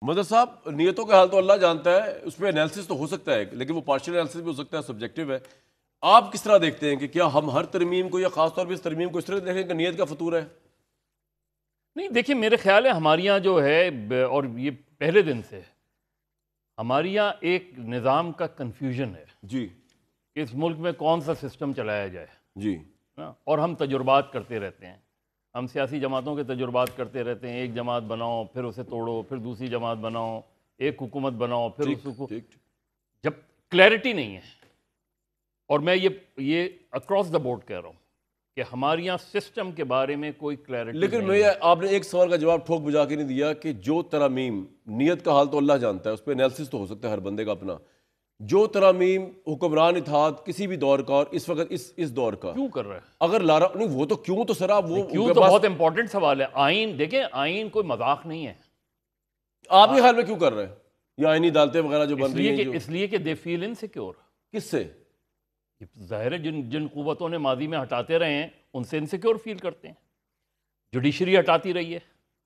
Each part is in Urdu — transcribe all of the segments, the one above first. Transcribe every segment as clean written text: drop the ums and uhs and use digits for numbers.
مدد صاحب نیتوں کا حال تو اللہ جانتا ہے، اس پہ انالیسس تو ہو سکتا ہے لیکن وہ پارشل انالیسس بھی ہو سکتا ہے، سبجیکٹیو ہے. آپ کس طرح دیکھتے ہیں کہ کیا ہم ہر ترمیم کو یا خاص طور پہ اس ترمیم کو اس طرح دیکھیں کہ نیت کا فطور ہے؟ نہیں دیکھیں، میرے خیال ہے ہمارے یہاں جو ہے، اور یہ پہلے دن سے ہمارے یہاں ایک نظام کا کنفیوژن ہے جی کہ اس ملک میں کون سا سسٹم چلایا جائے جی اور ہم تجربات کرتے رہتے ہیں. ہم سیاسی جماعتوں کے تجربات کرتے رہتے ہیں، ایک جماعت بناؤ پھر اسے توڑو، پھر دوسری جماعت بناؤ، ایک حکومت بناؤ پھر اس کو، جب کلیئرٹی نہیں ہے. اور میں یہ اکراس دا بورڈ کہہ رہا ہوں کہ ہمارے یہاں سسٹم کے بارے میں کوئی کلیئرٹی لیکن نہیں ہے. آپ نے ایک سوال کا جواب ٹھوک بجا کے نہیں دیا کہ جو ترامیم، نیت کا حال تو اللہ جانتا ہے، اس پہ انالیسس تو ہو سکتا ہے ہر بندے کا اپنا، جو ترامیم حکمران اتحاد کسی بھی دور کا اور اس وقت اس دور کا کیوں کر رہا ہے؟ اگر لارا نہیں وہ تو کیوں تو سر آپ وہ کیوں تو بہت امپورٹنٹ سوال ہے. آئین دیکھیں، آئین کوئی مذاق نہیں ہے. آپ کے خیال میں کیوں کر رہے ہیں یہ آئینی عدالتیں وغیرہ جو بن رہی ہیں؟ اس لیے کہ دے فیل انسیکیور. کس سے؟ ظاہر ہے جن قوتوں نے ماضی میں ہٹاتے رہے ہیں ان سے انسیکیور فیل کرتے ہیں. جوڈیشری ہٹاتی رہی ہے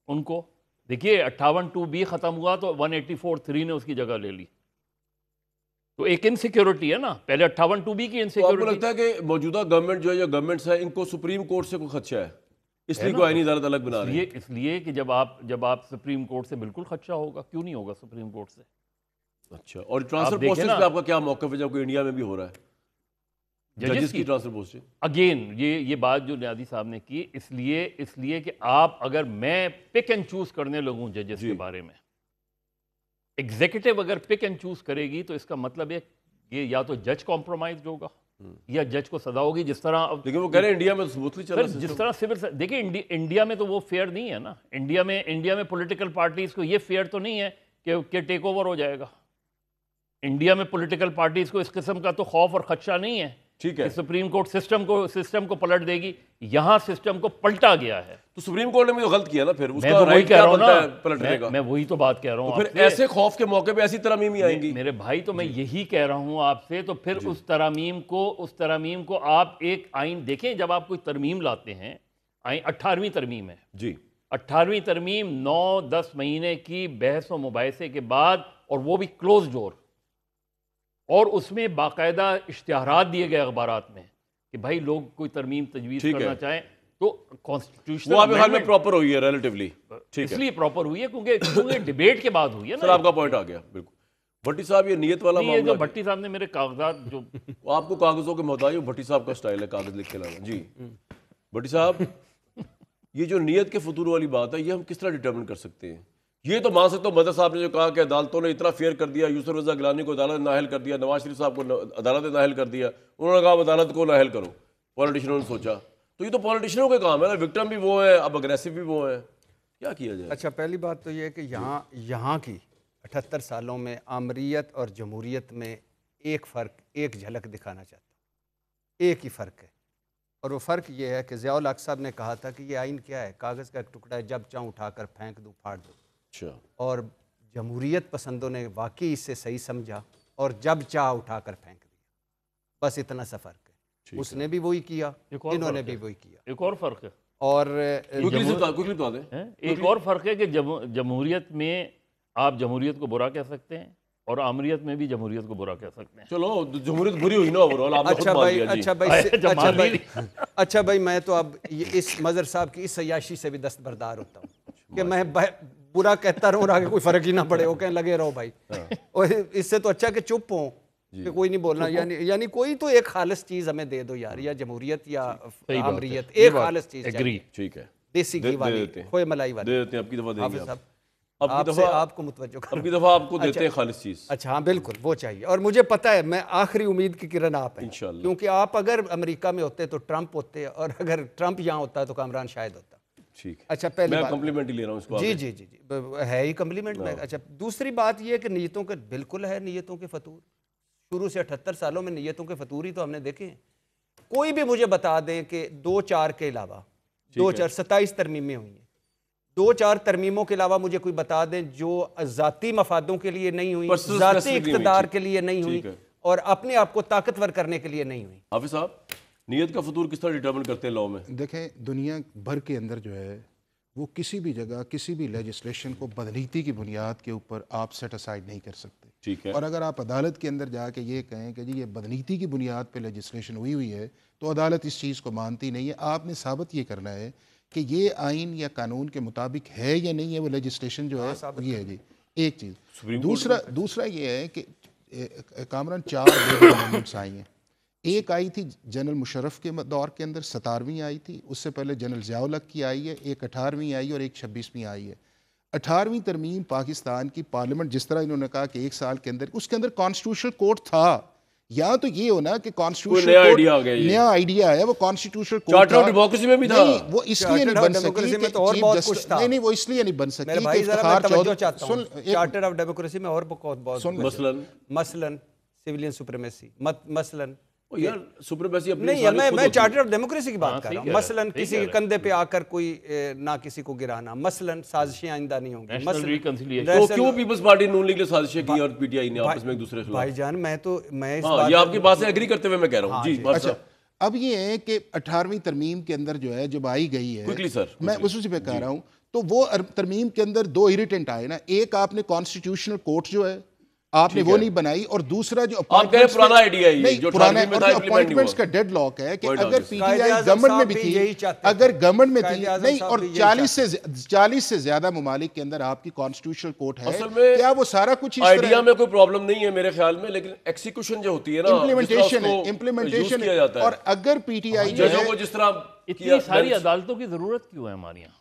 ان کو. دیکھیے 58(2)B ختم ہوا تو 184(3) نے اس کی جگہ لے لی. تو ایک انسیکیورٹی ہے نا، پہلے 58(2)B کی تو آپ کو انسیکیورٹی. لگتا ہے کہ موجودہ گورنمنٹ جو ہے یا گورنمنٹس ہے ان کو سپریم کورٹ سے کوئی خدشہ ہے اس لیے کوئی آئینی عدالت الگ بنا رہے ہیں؟ اس لیے کہ جب آپ سپریم کورٹ سے بالکل خدشہ ہوگا، کیوں نہیں ہوگا سپریم کورٹ سے؟ اچھا، اور ٹرانسفر پوسٹنگ پہ آپ کا کیا موقف ہے جب کوئی انڈیا میں بھی ہو رہا ہے ججز کی ٹرانسفر پوسٹنگ؟ اگین یہ بات جو نیازی صاحب نے کی، اس لیے کہ آپ اگر میں پک اینڈ چوز کرنے لگوں ججز کے بارے میں، ایگزیکٹو اگر پک اینڈ چوز کرے گی تو اس کا مطلب ہے یہ یا تو جج کمپرومائزڈ ہوگا یا جج کو سزا ہوگی. جس طرح لیکن وہ کہہ رہے ہیں انڈیا میں سموتھلی چل رہا ہے جس طرح سول، دیکھیں انڈیا میں تو وہ فیئر نہیں ہے نا. انڈیا میں پولیٹیکل پارٹیز کو یہ فیئر تو نہیں ہے کہ ٹیک اوور ہو جائے گا. انڈیا میں پولیٹیکل پارٹیز کو اس قسم کا تو خوف اور خدشہ نہیں ہے ٹھیک ہے کہ سپریم کورٹ سسٹم کو پلٹ دے گی. یہاں سسٹم کو پلٹا گیا ہے. تو سپریم کورٹ نے بھی تو غلط کیا نا، پھر اس میں کا تو وہی رائٹ کہہ کیا رہا ہوں بنتا ہے نا، پلٹنے کا؟ میں وہی تو بات کہہ رہا ہوں. تو پھر ایسے خوف کے موقع پہ ایسی ترامیم آئیں گی میرے بھائی، تو میں یہی کہہ رہا ہوں آپ سے. تو پھر اس ترامیم کو آپ ایک آئین دیکھیں. جب آپ کوئی ترمیم لاتے ہیں، 18ویں ترمیم ہے جی، 18ویں ترمیم 9-10 مہینے کی بحث و مباحثے کے بعد، اور وہ بھی کلوز ڈور، اور اس میں باقاعدہ اشتہارات دیے گئے اخبارات میں کہ بھائی لوگ کوئی ترمیم تجویز کرنا چاہیں تو کانسٹیٹیوشنل وہ آپ کے حال میں پراپر ہوئی ہے ریلیٹیولی؟ اس لیے پراپر ہوئی ہے کیونکہ ڈیبیٹ کے بعد ہوئی ہے سر نا. آپ کا پوائنٹ آ گیا بالکل. بھٹی صاحب یہ نیت والا یہ جو معاملہ، بھٹی صاحب نے میرے کاغذات جو آپ کو کاغذوں کے محتاج ہو، بھٹی صاحب کا سٹائل ہے کاغذ لکھ کے لانا. جی بھٹی صاحب، یہ جو نیت کے فطور والی بات ہے یہ ہم کس طرح ڈٹرمن کر سکتے ہیں؟ یہ تو مان سکتا ہوں مدد صاحب نے جو کہا کہ عدالتوں نے اتنا فیئر کر دیا، یوسف رضا گیلانی کو عدالت نااہل کر دیا، نواز شریف صاحب کو عدالت نااہل کر دیا، انہوں نے کہا اب عدالت کو نااہل کرو، پولیٹیشنوں نے سوچا. تو یہ تو پولیٹیشنوں کے کام ہے نا، وکٹم بھی وہ ہیں، اب اگریسو بھی وہ ہیں، کیا کیا جائے؟ اچھا، پہلی بات تو یہ ہے کہ یہاں کی 78 سالوں میں آمریت اور جمہوریت میں ایک فرق، ایک جھلک دکھانا چاہتا ہوں. ایک ہی فرق ہے، اور وہ فرق یہ ہے کہ ضیاء الحق صاحب نے کہا تھا کہ یہ آئین کیا ہے؟ کاغذ کا ایک ٹکڑا ہے، جب چاہوں اٹھا کر پھینک دوں، پھاڑ دوں. اچھا. اور جمہوریت پسندوں نے واقعی اس سے صحیح سمجھا اور جب چاہ اٹھا کر پھینک دیا. بس اتنا سا فرق ہے. اس نے بھی وہی کیا، انہوں نے بھی وہی کیا. ایک اور فرق ہے، اور ایک اور فرق ہے کہ جمہوریت میں آپ جمہوریت کو برا کہہ سکتے ہیں اور آمریت میں بھی جمہوریت کو برا کہہ سکتے ہیں. چلو جمہوریت بری ہوئی نا اوورآل، آپ نے خود مان لیا. اچھا بھائی، میں تو اب اس مظہر صاحب کی اس عیاشی سے بھی دستبردار ہوتا ہوں کہ میں برا کہتا رہوں اور آگے کوئی فرق ہی نہ پڑے، وہ کہیں لگے رہو بھائی. اور اس سے تو اچھا کہ چپ ہوں کہ کوئی نہیں بولنا. یعنی کوئی تو ایک خالص چیز ہمیں دے دو یار، یا جمہوریت یا آمریت، ایک خالص چیز چاہیے. ٹھیک ہے، دیسی گھی والی، کھوئے ملائی والی. دے دیتے ہیں، اب کی دفعہ دیں گے آپ کو متوجہ کرو. اب کی دفعہ آپ کو دیتے ہیں خالص چیز. اچھا ہاں بالکل، وہ چاہیے. اور مجھے پتہ ہے میں آخری امید کی کرن آپ ہیں، انشاءاللہ. کیونکہ آپ اگر امریکہ میں ہوتے تو ٹرمپ ہوتے، اور اگر ٹرمپ یہاں ہوتا تو کامران شاہد ہوتا. ٹھیک ہے، اچھا پہلی میں بات کمپلیمنٹ ہی لے رہا ہوں اس کو. جی ہے ہی کمپلیمنٹ میں. اچھا دوسری بات یہ کہ نیتوں کے بالکل ہے، نیتوں کے فطور شروع سے 78 سالوں میں نیتوں کے فطور ہی تو ہم نے دیکھے ہیں. کوئی بھی مجھے بتا دیں کہ 2-4 کے علاوہ 27 ترمیمیں ہوئی ہیں، 2-4 ترمیموں کے علاوہ مجھے کوئی بتا دیں جو ذاتی مفادوں کے لیے نہیں ہوئی، ذاتی اقتدار کے لیے نہیں ہوئی، اور اپنے آپ کو طاقتور کرنے کے لیے نہیں ہوئی. حافظ صاحب، نیت کا فطور کس طرح ڈٹرمن کرتے ہیں لاء میں؟ دیکھیں، دنیا بھر کے اندر جو ہے وہ کسی بھی جگہ کسی بھی لیجسلیشن کو بدنیتی کی بنیاد کے اوپر آپ سیٹ اسائڈ نہیں کر سکتے. ٹھیک ہے. اور اگر آپ عدالت کے اندر جا کے یہ کہیں کہ جی یہ بدنیتی کی بنیاد پہ لیجسلیشن ہوئی ہے تو عدالت اس چیز کو مانتی نہیں ہے. آپ نے ثابت یہ کرنا ہے کہ یہ آئین یا قانون کے مطابق ہے یا نہیں ہے وہ لیجسلیشن جو ہے یہ ہے. جی ایک چیز. دوسرا یہ ہے کہ کامران 4 لیبر امینڈمنٹس آئی ہیں. ایک آئی تھی جنرل مشرف کے دور کے اندر 17ویں آئی تھی, اس سے پہلے جنرل ضیاء الحق کی آئی ہے, ایک 18ویں آئی اور ایک 26ویں آئی ہے. 18ویں ترمیم پاکستان کی پارلیمنٹ جس طرح انہوں نے کہا کہ 1 سال کے اندر اس کے اندر کانسٹیٹیوشنل کورٹ تھا. یا تو یہ ہونا کہ کانسٹیٹیوشنل نیا آئیڈیا آیا وہ constitutional court charter of democracy میں بھی تھا. وہ اس لیے نہیں بن سکی کہ نہیں وہ اس لیے نہیں بن سکی کہ Iftikhar Chaudhry charter of democracy میں اور بہت مثلاً سیویلین سپریمیسی مثلاً یار سپریمیسی اپنی نہیں میں چارٹر آف ڈیموکریسی کی بات کر رہا ہوں. مثلاً کسی کے کندھے پہ آ کر کوئی نہ کسی کو گرانا, مثلاً سازشیں آئندہ نہیں ہوں گی. تو کیوں پیپلز پارٹی نون لیگ نے سازشیں کی اور پی ٹی آئی نے آپس میں ایک دوسرے کے بھائی جان میں یہ آپ کی بات سے ایگری کرتے ہوئے میں کہہ رہا ہوں. جی اچھا اب یہ ہے کہ 18ویں ترمیم کے اندر جو ہے جب آئی گئی ہے میں اسی پہ کہہ رہا ہوں تو وہ ترمیم کے اندر 2 اریٹنٹ آئے نا. ایک آپ نے کانسٹیٹیوشنل کورٹ جو ہے آپ نے وہ نہیں بنائی, اور دوسرا جو پرانا آئیڈیا ہے جو اپوائنٹمنٹس کا ڈیڈ لاک ہے کہ اگر پی ٹی آئی گورنمنٹ میں بھی تھی, اگر گورنمنٹ میں تھی نہیں, اور 40 سے زیادہ ممالک کے اندر آپ کی کانسٹیٹیوشنل کورٹ ہے, کیا وہ سارا کچھ آئیڈیا میں کوئی پرابلم نہیں ہے میرے خیال میں, لیکن ایکسیکیوشن جو ہوتی ہے نا امپلیمنٹیشن ہے. اور اگر پی ٹی آئی ججوں کو جس طرح اتنی ساری عدالتوں کی ضرورت کیوں ہے ہمارے یہاں؟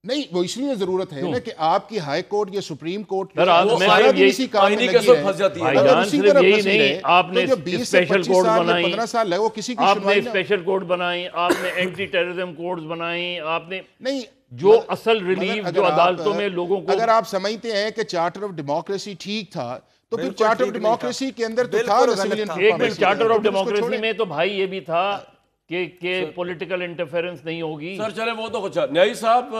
نہیں وہ اس لیے ضرورت ہے نا کہ آپ کی ہائی کورٹ یا سپریم کورٹ اسی کام میں لگی ہے. آپ نے اسپیشل کورٹ بنائی, 15 سال لگے وہ کسی کی آپ نے اسپیشل کورٹ بنائی, آپ نے اینٹی ٹیررزم کورٹس بنائی, آپ نے نہیں جو اصل ریلیف جو عدالتوں میں لوگوں کو. اگر آپ سمجھتے ہیں کہ چارٹر آف ڈیموکریسی ٹھیک تھا تو پھر چارٹر آف ڈیموکریسی کے اندر تو تھا ایک منٹ, چارٹر آف ڈیموکریسی میں تو بھائی یہ بھی تھا کہ پولیٹیکل انٹرفیرنس نہیں ہوگی. سر چلے وہ تو کچھ نیائی صاحب,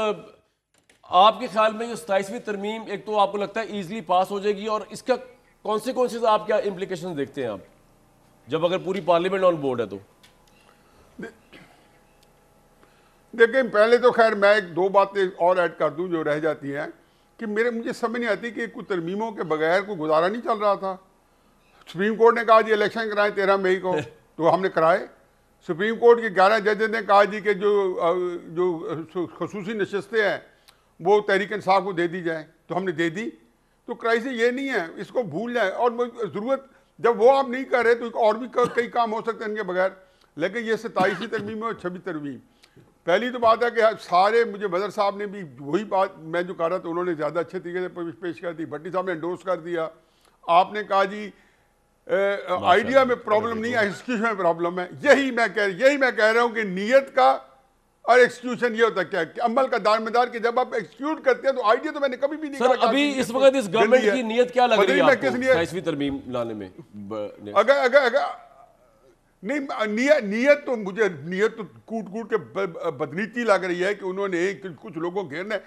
آپ کے خیال میں یہ 27ویں ترمیم ایک تو آپ کو لگتا ہے ایزلی پاس ہو جائے گی, اور اس کا کانسیکوینسز آپ کیا امپلیکیشن دیکھتے ہیں آپ جب اگر پوری پارلیمنٹ آن بورڈ ہے تو؟ دیکھیں پہلے تو خیر میں 2 باتیں اور ایڈ کر دوں جو رہ جاتی ہیں کہ مجھے سمجھ نہیں آتی کہ کچھ ترمیموں کے بغیر کوئی گزارا نہیں چل رہا تھا. سپریم کورٹ نے کہا جی الیکشن کرائیں 13 مئی کو, تو ہم نے کرائے. سپریم کورٹ کے 11 ججز نے کہا جی کہ جو خصوصی نشستیں ہیں وہ تحریک انصاف کو دے دی جائیں, تو ہم نے دے دی. تو کرائسس یہ نہیں ہے, اس کو بھول جائیں. اور ضرورت جب وہ آپ نہیں کر رہے تو اور بھی کئی کام ہو سکتے ہیں ان کے بغیر. لیکن یہ 27ویں ترمیم اور 26ویں ترمیم, پہلی تو بات ہے کہ سارے مجھے بدر صاحب نے بھی وہی بات میں جو کہا رہا تھا انہوں نے زیادہ اچھے طریقے سے پیش کر دی. بھٹی صاحب نے انڈورس کر دیا. آپ نے کہا جی آئیڈیا میں پرابلم نہیں ہے, ایکسیکیوشن میں پرابلم ہے. یہی میں کہہ رہا ہوں کہ نیت کا اور ایکسیکیوشن یہ ہوتا ہے کہ عمل کا دارمدار کہ جب آپ ایکسیکیوٹ کرتے ہیں تو آئیڈیا تو میں نے کبھی بھی نہیں کہا. سر ابھی اس وقت اس گورنمنٹ کی نیت کیا لگ رہی ہے آپ کو 27ویں ترمیم لانے میں؟ اگر نہیں نیت تو مجھے تو کوٹ کے بدنیتی لگ رہی ہے کہ انہوں نے کچھ لوگوں کو گھیرنا ہے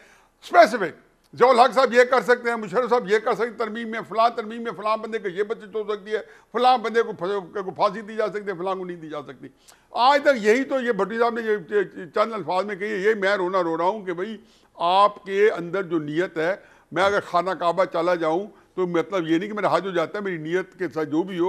اسپیسیفک. ضیاء الحق صاحب یہ کر سکتے ہیں, مشرف صاحب یہ کر سکتے ہیں, ترمیم میں فلاں بندے کو یہ بچت ہو سکتی ہے, فلاں بندے کو پھانسی دی جا سکتی ہے, فلاں کو نہیں دی جا سکتی. آج تک یہی تو یہ بھٹی صاحب نے یہ چند الفاظ میں کہی ہے. یہ میں رو رہا ہوں کہ بھائی آپ کے اندر جو نیت ہے, میں اگر خانہ کعبہ چلا جاؤں تو مطلب یہ نہیں کہ میرا حج ہو جاتا ہے, میری نیت کے ساتھ جو بھی ہو